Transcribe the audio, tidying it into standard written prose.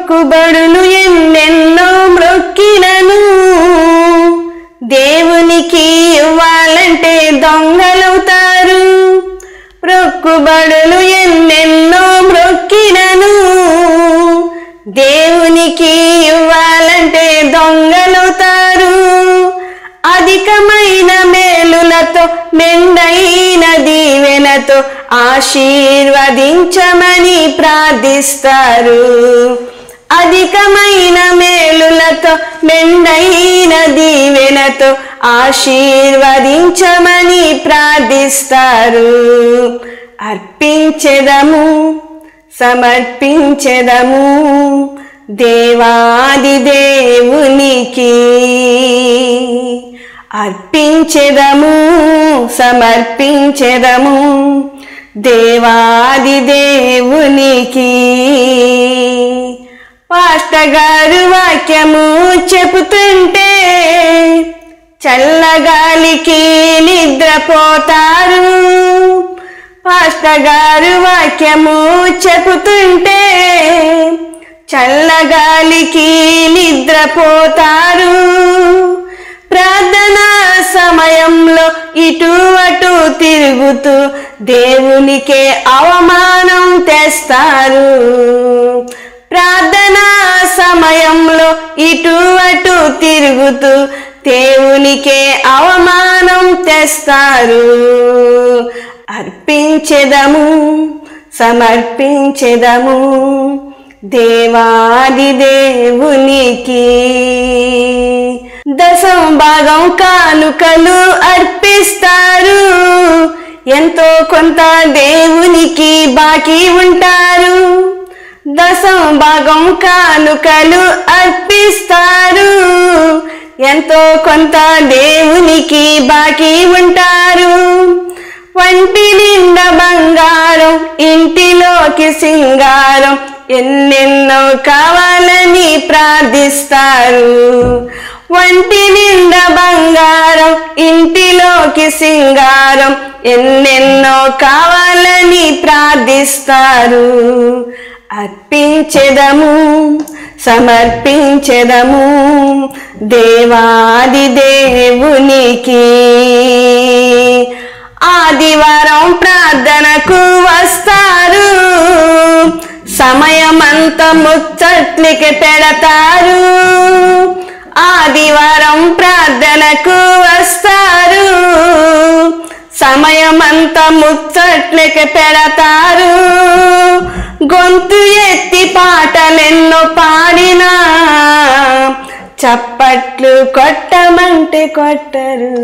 మొక్కుబడులు ఎన్నెన్నో మ్రొక్కినను దేవునికి ఇవ్వాలంటే దొంగలవుతారు. మొక్కుబడులు ఎన్నెన్నో మ్రొక్కినను దేవునికి ఇవ్వాలంటే దొంగలవుతారు. అధికమైన మేలులతో మెండైన దీవెనతో ఆశీర్వదించమని ప్రార్థిస్తారు. అధికమైన మేలులతో మెండైన దీవెనతో ఆశీర్వదించమని ప్రార్థిస్తారు. అర్పించెదము సమర్పించెదము దేవాది దేవునికి. అర్పించెదము సమర్పించెదము దేవాది దేవునికి. పాస్టర్ గారు వాక్యము చెబుతుంటే చల్లగాలికి నిద్రపోతారు. పాస్టర్ గారు వాక్యము చెబుతుంటే చల్లగాలికి నిద్రపోతారు. ప్రార్థనా సమయంలో ఇటు అటు తిరుగుతూ దేవునికే అవమానం తెస్తారు. ప్రార్థనా సమయంలో ఇటు అటు తిరుగుతూ దేవునికే అవమానం తెస్తారు. అర్పించెదము సమర్పించెదము దేవాది దేవునికి. దశం భాగం కానుకలు అర్పిస్తారు. ఎంతో కొంత దేవునికి బాకీ ఉంటారు. దశం భాగం కానుకలు అర్పిస్తారు. ఎంతో కొంత దేవునికి బాకీ ఉంటారు. వంటి నిండా బంగారం ఇంటిలోకి సింగారం ఎన్నెన్నో కావాలని ప్రార్థిస్తారు. వంటి నిండా బంగారం ఇంటిలోకి సింగారం ఎన్నెన్నో కావాలని ప్రార్థిస్తారు. అర్పించెదము సమర్పించెదము దేవాది దేవునికి. ఆదివారం ప్రార్థనకు వస్తారు. సమయమంతా ముచ్చట్లకి పెడతారు. ఆదివారం ప్రార్థనకు వస్తారు. సమయమంతా ముచ్చట్లకి పెడతారు. గొంతు ఎత్తి పాటలెన్నో పాడినా చప్పట్లు కొట్టమంటే కొట్టరు.